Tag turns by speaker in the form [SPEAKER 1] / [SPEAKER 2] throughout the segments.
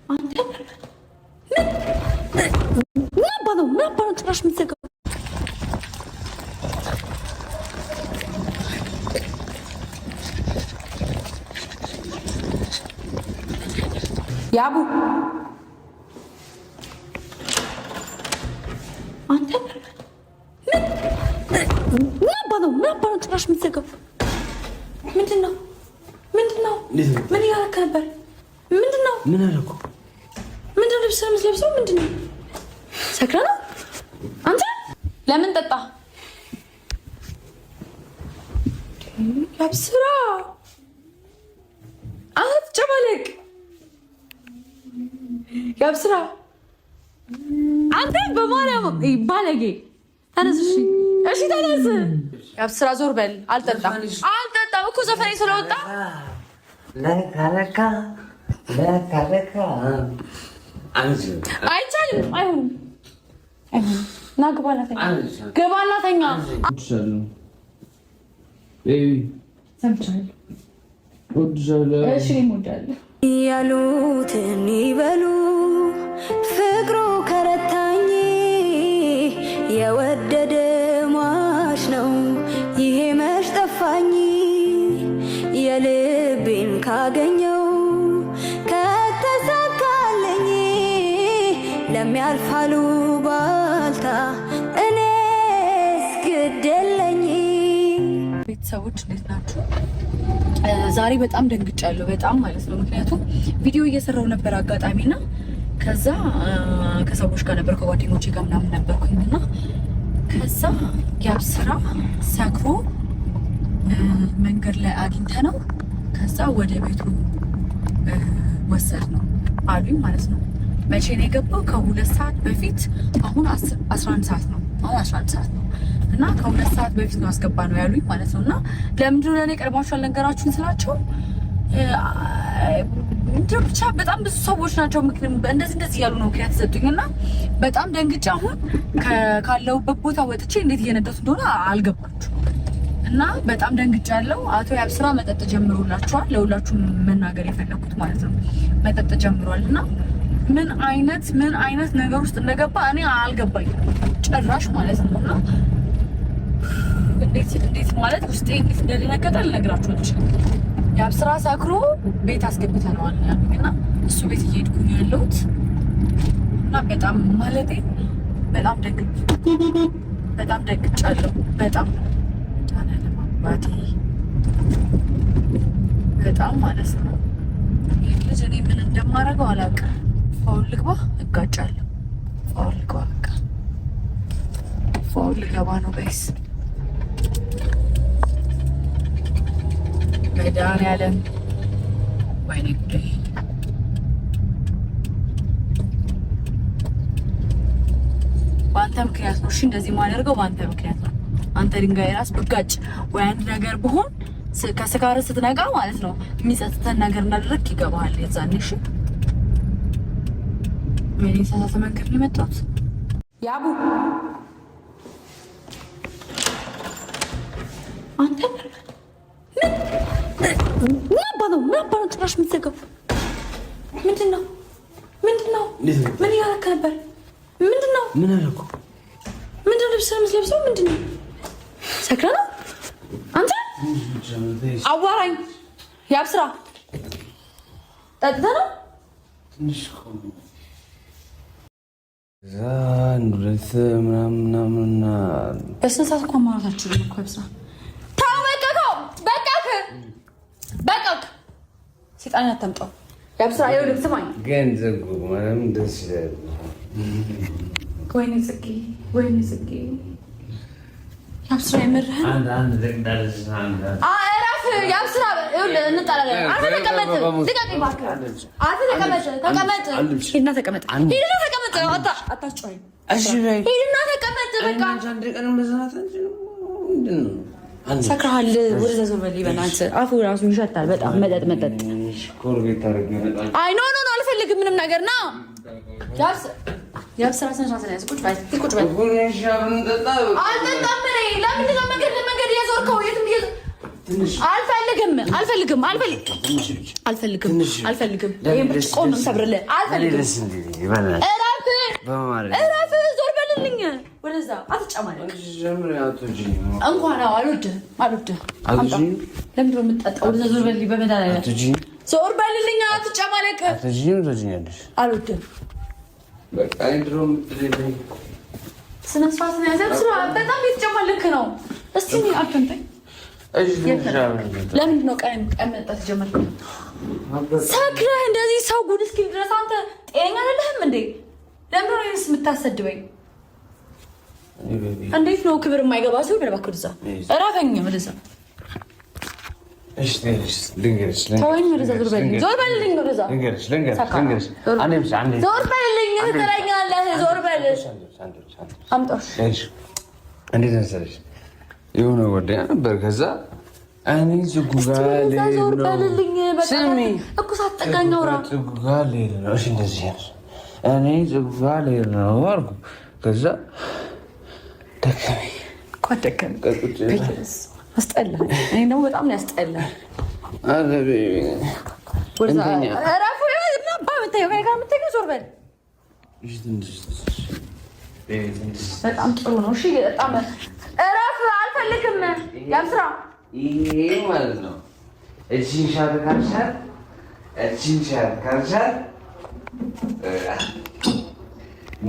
[SPEAKER 1] አንተ ምን አባነው ጭራሽ የምትዘጋው? ያቡ አንተ ምን አባነው ጭራሽ የምትዘጋው? ምንድን ነው? ምን እያደረክ ነበር? ምንድን ነው?
[SPEAKER 2] ምን አደረኩ?
[SPEAKER 1] ምንድን ነው ልብስ የምትለብሰው? ምንድን ነው? ሰክረህ ነው አንተ? ለምን ጠጣ? ያብስራ አትጨማለቅ። ያብስራ አንተ በማርያም ባለጌ ተነስ። እሺ ተነስ። ያብስራ ዞር በል። አልጠጣም እኮ ዘፈኔ ስለወጣ
[SPEAKER 2] ለካ
[SPEAKER 1] አይቻልም። አይሆንም። ና ግባና ተኛ።
[SPEAKER 3] ያሉትን ይበሉ ፍቅሩ ከረታኝ የወደደ ሟች ነው ይሄ መች ጠፋኝ የልቤን ካገኘው ከተሳካለኝ ለሚያልፋሉ ባልታ እኔስ ግድ የለኝ።
[SPEAKER 1] ቤተሰቦች እንዴት ናችሁ? ዛሬ በጣም ደንግጫለሁ፣ በጣም ማለት ነው። ምክንያቱም ቪዲዮ እየሰራው ነበር አጋጣሚና ከዛ ከሰዎች ጋር ነበር ከጓደኞቼ ጋር ምናምን ነበርኩኝና ከዛ ያብስራ ሰክሮ መንገድ ላይ አግኝተ ነው ከዛ ወደ ቤቱ ወሰድ ነው አሉኝ ማለት ነው። መቼ ነው የገባው? ከ2 ሰዓት በፊት። አሁን 11 ሰዓት ነው። እና ከ2 ሰዓት በፊት ነው አስገባ ነው ያሉኝ ማለት ነው። እና ለምንድን ነው ለእኔ ቀድማችሁ አልነገራችሁኝ ስላቸው ብቻ በጣም ብዙ ሰዎች ናቸው እንደዚህ እያሉ ነው ምክንያት ሰጡኝ። እና በጣም ደንግጬ አሁን ካለሁበት ቦታ ወጥቼ እንዴት እየነደቱ እንደሆነ አልገባችሁ እና በጣም ደንግጫለሁ። አቶ ያብስራ መጠጥ ጀምሮላችኋል። ለሁላችሁም መናገር የፈለኩት ማለት ነው መጠጥ ጀምሯል። እና ምን አይነት ነገር ውስጥ እንደገባ እኔ አልገባኝም ጭራሽ ማለት ነው። እና እንዴት ማለት ውስጤ እንዴት እንደደነገጠ ልነግራችሁ አልችልም። ያብስራ ሰክሮ ቤት አስገብተነዋል እና እሱ ቤት እየሄድኩኝ ያለሁት እና በጣም ማለቴ በጣም ደንግጫለሁ። በጣም ማለት ነው። ይህ ልጅ እኔ ምን እንደማደርገው አላውቅም። ፋውል ልግባ እጋጫለሁ። ፋውል ልገባ ነው ጋይስ። መድኃኒዓለም ወይኔ ጉዴ። በአንተ ምክንያት ነው። እሺ እንደዚህ የማደርገው በአንተ ምክንያት ነው። አንተ ድንጋይ ራስ ብጋጭ ወይ አንድ ነገር ብሆን ከስካር ስትነቃ ማለት ነው የሚጸጽተን ነገር እንዳደረግ ይገባሃል የዛኔ። እሺ ምን የተሳሳተ መንገድ ነው የመጣሁት? ያቡ አንተ ምን አባነው ጭራሽ የምትዘጋው? ምንድን ነው? ምን እያደረክ ነበር? ምንድን ነው?
[SPEAKER 2] ምን አደረኩ?
[SPEAKER 1] ምንድን ነው ልብስ የምትለብሰው? ምንድን ነው? ሰክረህ ነው አንተ? አዋራኝ። ያብስራ ጠጥተህ ነው?
[SPEAKER 2] ሁለት ምናምን
[SPEAKER 1] በስንት ሰዓት እኮ ማውራት አልችልም እኮ ያብስራ። ተው በቃክ። ሴጣን አታምጣው ያብስራ። ይኸውልህ ስማኝ
[SPEAKER 2] ግን ዘጉ ምናምን ደስ ይላል።
[SPEAKER 1] ወይኔ ጽጌ ያብስራ የምርህን
[SPEAKER 2] አንድ ደግዳለሽ
[SPEAKER 1] እረፍ ያብስራ። ይኸውልህ እንጣላለን። አንተ ተቀመጥ። ልቀቀኝ እባክህ። አንተ ተቀመጥ። ሂድና ተቀመጥ። አታስጮኸኝ።
[SPEAKER 2] እሺ በይ
[SPEAKER 1] ሂድና ተቀመጥ። በቃ
[SPEAKER 2] አንድ ቀን መዝናት ምንድን ነው?
[SPEAKER 1] ሰክረሃል። ወደዛ ዞር በል። በእናትህ አፉ ራሱ ይሸታል በጣም መጠጥ
[SPEAKER 2] ኮርቤት ታደርግ ይመጣል።
[SPEAKER 1] አይ ኖ አልፈልግም ምንም ነገር ና ያብስራ ስነስርዓት ነው። ቁጭ በል።
[SPEAKER 2] አልጠጣም።
[SPEAKER 1] ለምንድን ነው መንገድ እየዞርከው? አልፈልግም። ይሄን ብርጭቆ ነው ሰብርልህ። አልፈልግም። እረፍ። ዞር በልልኝ። ወደዛ አትጨማለቅ። እንኳን አልወድህም። ለምንድን ነው የምትጠጣው? ወደዛ ዞር በልልኝ። በመድኃኒዓለም ዞር በልልኝ። አትጨማለቅ። አልወድህም። ስነ ስርዓት ነው ያዘብ። በጣም የተጨማለክ ነው። እስቲ አትንተኝ። ለምንድን ነው ቀን መጠጣት ጀመርክ? ሰክረህ እንደዚህ ሰው ጉድ እስኪል ድረስ አንተ ጤነኛ አይደለህም እንዴ? ለምን ነው እኔስ የምታሰድበኝ? እንዴት ነው ክብር የማይገባ ሰው በለባከው እዛ እራፈኝ ወደዛ። እሺ ልንገርሽ ተወኝ። ወደዛ ዞር በልልኝ። ወደዛ ልንገርሽ ዞር በልልኝ። ትለኛለህ። ዞር በልልኝ። አምጣሽ። እሺ እንዴት መሰለሽ የሆነ ወዲያ ነበር። ከዛ እኔ ዝጉጋሌ ነው ስሚ እኮ ሳትጠጋኝ አውራ ዝጉጋሌ ነው። እሺ እንደዚህ ያለ እኔ ዝጉጋሌ ነው አልኩ። ከዛ ደከመኝ እኮ ደከመኝ። አስጠላህ። እኔ ደግሞ በጣም ነው ያስጠላህ። አረቤ ወዛ አራፉ ባምታየው ጋር ከምትገኝ ዞር በል። እሺ በጣም ጥሩ ነው። እሺ በጣም እረፍ። አልፈልግም። ያምስራ
[SPEAKER 2] ይሄ ማለት ነው። እቺን ሻት ካልሻት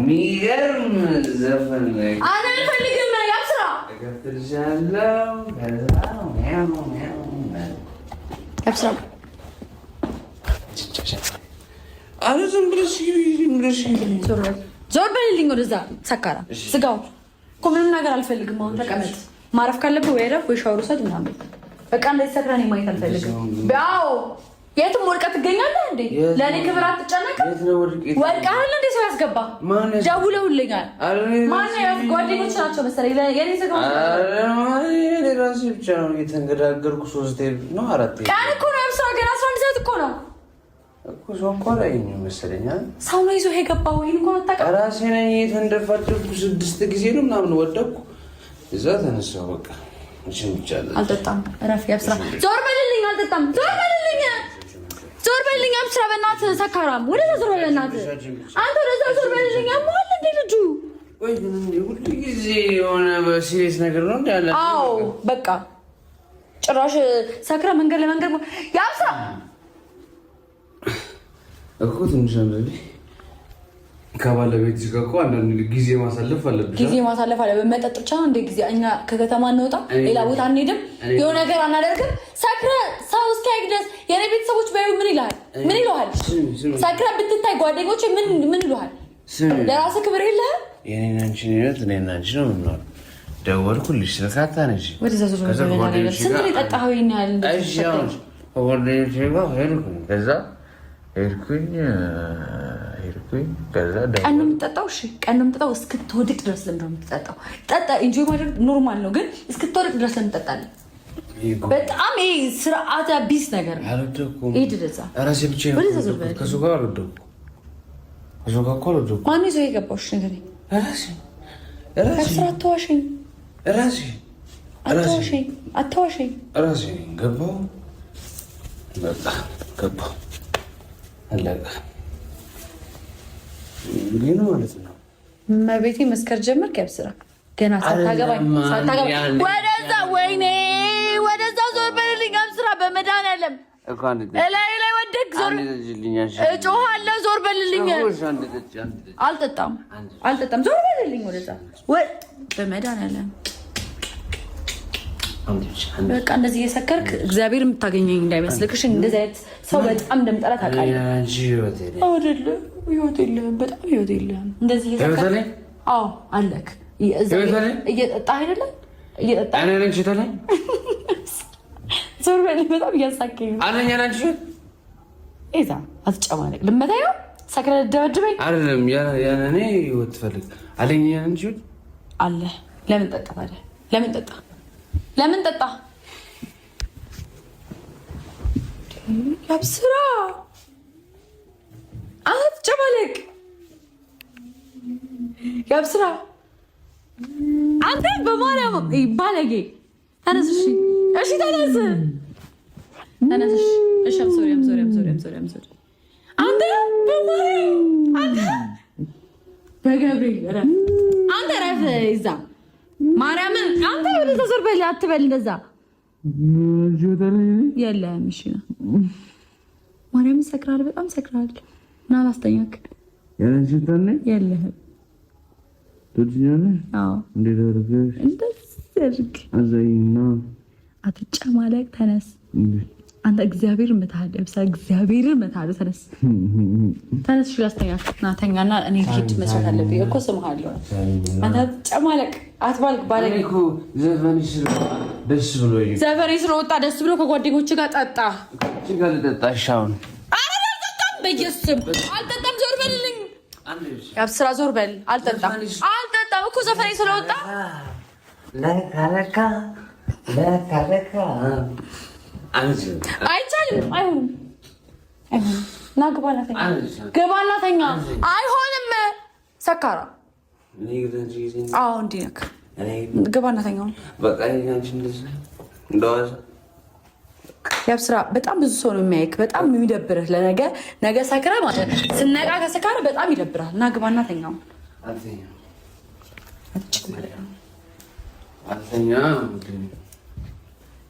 [SPEAKER 2] ሚገርም ዘፈን ነው።
[SPEAKER 1] አልፈልግም። ያምስራ
[SPEAKER 2] እከፍትልሻለሁ። ከዛ ነው
[SPEAKER 1] ያምስራ
[SPEAKER 2] አረ ዝም ብለሽ
[SPEAKER 1] ዞር በልልኝ። ወደዛ ሰካራ ስጋው እኮ ምንም ነገር አልፈልግም። አሁን ተቀመጥ። ማረፍ ካለብህ ወይ ረፍ ወይ ሻወር ውሰድ ምናምን። በቃ እንደዚህ ሰክራን ማየት አልፈልግም። አዎ የትም ወድቀህ ትገኛለህ እንዴ? ለእኔ ክብር አትጨነቅም? ወድቀሃል እንዴ? ሰው ያስገባ ደውለውልኛል። ማነው? ጓደኞች ናቸው መሰለኝ። የኔ ስጋ
[SPEAKER 2] ራሴ ብቻ ነው የተንገዳገርኩ። 3 ነው 4
[SPEAKER 1] ቀን እኮ ነው ያምስራ። ገና 11 ሰዓት እኮ ነው
[SPEAKER 2] እኮ ሰው እኮ ላይ ይመስለኛል።
[SPEAKER 1] ሰው ነው ይዞ የገባው። ይሄን እንኳን አታውቅም።
[SPEAKER 2] ራሴ ነኝ የተንደፋደርኩ 6 ጊዜ ነው ምናምን ወደኩ። እዛ ተነሳሁ። በቃ እሺ ብቻለሁ።
[SPEAKER 1] አልጠጣም። እረፍ። ያብስራ ዞር በልልኝ። አልጠጣም። ዞር በልልኝ። አብስራ በእናትህ ሰካራም። ወደዛ ዞር በል በእናትህ። አንተ ወደዛ ዞር በልልኝ። አሞሃል እንዴ ልጁ?
[SPEAKER 2] ወይ ግን ሁሉ ጊዜ የሆነ በሲሪየስ ነገር ነው እንዴ ያለ?
[SPEAKER 1] አዎ በቃ ጭራሽ ሰክራ መንገድ ለመንገድ ያብስራ
[SPEAKER 2] እኮ ትንሽ አንዴ ከባለቤትሽ ጋር እኮ አንዳንድ ጊዜ ማሳለፍ አለብሽ።
[SPEAKER 1] ጊዜ ማሳለፍ አለብን። መጠጥ ብቻ ነው እንደ ጊዜ። እኛ ከከተማ እንወጣ፣ ሌላ ቦታ አንሄድም፣ የሆነ ነገር አናደርግም። ሰክረህ ሰው እስኪያይክ ድረስ የኔ ቤተሰቦች ባዩ ምን ይልሃል? ሰክረህ ብትታይ ጓደኞች ምን ይልሃል? ለራስህ ክብር የለህም።
[SPEAKER 2] የኔና አንቺ ነው እኔና አንቺ ነው የምንኖረው። ደወልኩልሽ ስልክ አታነሺ።
[SPEAKER 1] ወደዛ ዞር በል። ስንት ነው የጠጣኸው? ይሄን ያህል
[SPEAKER 2] እንደዚህ ጓደኞቼ ጋር ሄድኩኝ። ከዛ ሄድኩኝ ከዛ
[SPEAKER 1] ቀን ነው የምትጠጣው? እሺ ቀን ነው የምትጠጣው? እስክትወድቅ ድረስ ለምን ነው የምትጠጣው? ጠጣ። ኢንጆይ ማድረግ ኖርማል ነው፣ ግን እስክትወድቅ ድረስ ለምን ትጠጣለህ? በጣም ይሄ ስርዓተ ቢስ ነገር ነው።
[SPEAKER 2] አልወደኩም።
[SPEAKER 1] ሂድ ወደዛ።
[SPEAKER 2] ራሴ ብቻ ነው ከሱ ጋር አልወደኩም። ከሱ ጋር እኮ አልወደኩም።
[SPEAKER 1] ማን ይዞ የገባው? እሺ ንገረኝ። ራሴ አትዋሸኝ። አትዋሸኝ።
[SPEAKER 2] ራሴ ገባሁ። በቃ ገባሁ። አለቀ። ግን ማለት ነው
[SPEAKER 1] መቤቴ መስከር ጀመርክ። ያብስራ ገና ሳታገባኝ ወደዛ። ወይኔ ወደዛ ዞር በልልኝ። ያብስራ በመድኃኒዓለም ላይ ወደክ ዞር እጮሃለሁ። ዞር በልልኝ። አልጠጣም። ዞር በልልኝ ወደዛ በመድኃኒዓለም። በቃ እንደዚህ እየሰከርክ እግዚአብሔር የምታገኘኝ እንዳይመስልክሽ። እንደዚህ አይነት ሰው በጣም እንደምጠላ ታውቃለህ አይደለ? ህይወት የለህም። በጣም ህይወት የለህም። እንደዚህ እየሰከርክ አዎ አለክ። እየጠጣህ አይደለም? እየጠጣህ ዞር በል። በጣም እያሳከኝ ነው። እዛ አትጨማለቅ። ልመታየው ሰክረ ደበድበኝ
[SPEAKER 2] አይደለም። ያኔ ህይወት ትፈልግ አለኝ አንቺ
[SPEAKER 1] አለ። ለምን ጠጣ ታዲያ? ለምን ጠጣ? ያብስራ አትጨማለቅ። ያብስራ አንተ በማርያም ባለጌ ተነስ። እሺ እሺ ተነስ ተነስ። እሺ I'm sorry አንተ በማርያም አንተ በገብርኤል አንተ ረፍ ይዛ ማርያምን አንተ ወደ ተዘር በል አትበል እንደዛ የለም። እሺ ነው ማርያምን ሰክራል፣ በጣም ሰክራል። እና አላስተኛክ የለም አዎ እንደዚህ አዘይና አትጨማለቅ። ተነስ አንተ እግዚአብሔር መታሃደ እግዚአብሔርን መታሃደ ተነስ ተነስ። እሺ ላስተኛክ ና ተኛና እኔ ሂድ መስራት አለብኝ እኮ ስምሃለሁ። አንተ አትጨማለቅ አትባልክ ባለኝ እኮ ዘፈንሽ ደስ ብሎኝ ዘፈንሽ ስለወጣ ደስ ብሎ ከጓደኞች ጋር ጠጣ ጋር ልጠጣሽ። አሁን አልጠጣም፣ በኢየሱስ አልጠጣም። ዞር በልልኝ ያብስራ፣ ዞር በል። አልጠጣም እኮ ዘፈንሽ ስለወጣ ለካ አይቻልም። አይሆንም። ና ግባና ተኛ። አይሆንም። ሰካራ አዎ እንዲህ ነክ ግባና ተኛ። ያብስራ በጣም ብዙ ሰው ነው የሚያይክ። በጣም የሚደብርህ ነገ ሰክራ ማለት ስነቃ ከሰካራ በጣም ይደብራል። ና ግባና ተኛ።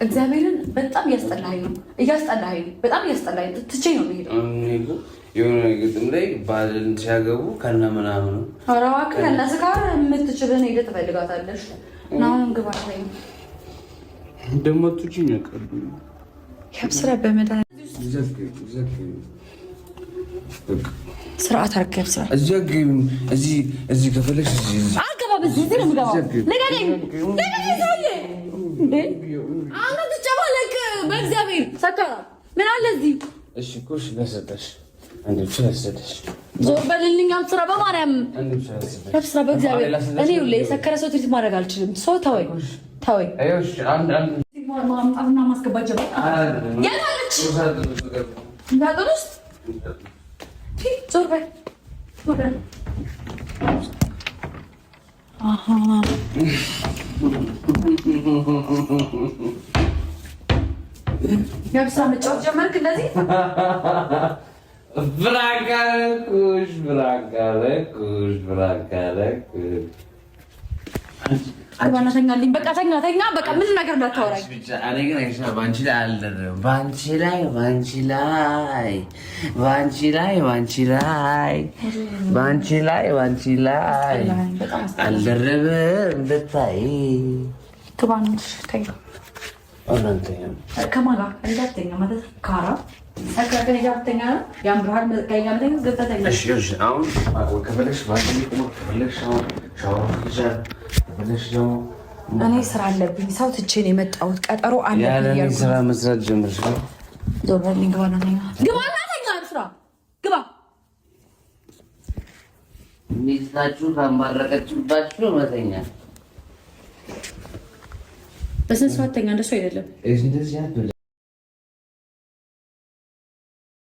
[SPEAKER 1] እግዚአብሔርን በጣም እያስጠላኸኝ ነው። በጣም እያስጠላኸኝ ትቼ ነው የምሄደው።
[SPEAKER 2] የሆነ ግጥም ላይ ባልን ሲያገቡ ከነ ምናምኑ ኧረ እባክህ ከነ ስካር የምትችልን ሄደህ ትፈልጋታለሽ። ናሁን ግባ ላይ ደግሞ ትችኝ ያቀርቡ
[SPEAKER 1] ያብስራ በመዳን ስርዓት አድርገህ ያብስራ። እዚህ ከፈለግሽ አልገባም። እዚህ ነው የምገባው። ንገረኝ አንተ ትጨማለቅ በእግዚአብሔር ሰካራ ምን አለ እዚህ?
[SPEAKER 2] እሺ እኮ እሺ ለሰጠሽ አንዴ ስለሰጠሽ
[SPEAKER 1] ዞር በልልኝ። አብስራ በማርያም ያብስራ በእግዚአብሔር እኔ ሁሌ የሰከረ ሰው ትሪት ማድረግ አልችልም። ሰው ተወኝ። እሺ አንድ ማምጣትና ማስገባት ጀመረ። ያላለች እንዳጥሩ ውስጥ ዞር በል አሃ ያብስራ መጫወት ጀመርክ እንደዚህ ብራጋለኩሽ ተኛልኝ። በቃ ተኛ። በቃ ምን ነገር እንዳታወራኝ።
[SPEAKER 2] እኔ ግን አይሻ ባንቺ ላይ አልደረም። ባንቺ ላይ አልደረበም። ብታይ
[SPEAKER 1] ክባንሽ ተኛ። ከማን ጋር እንዳትተኛ ማለት ካራ ሰከረከኝ ጋርተኛ ያምራል። መቀኛ ማለት ገበተኛ።
[SPEAKER 2] እሺ አሁን ከፈለሽ ባንቺ ቆሞ ከፈለሽ
[SPEAKER 1] እኔ ስራ አለብኝ። ሰው ትቼ ነው የመጣሁት። ቀጠሮ አለብኝ።
[SPEAKER 2] ያለ ስራ መስራት ጀምር።
[SPEAKER 1] ዞር በልኝ። ግባና ተኛ። ስራ ግባ።
[SPEAKER 2] ሚስታችሁ ካማረቀችባችሁ መተኛ
[SPEAKER 1] በስንት ሰዓት ተኛ። እንደሱ አይደለም።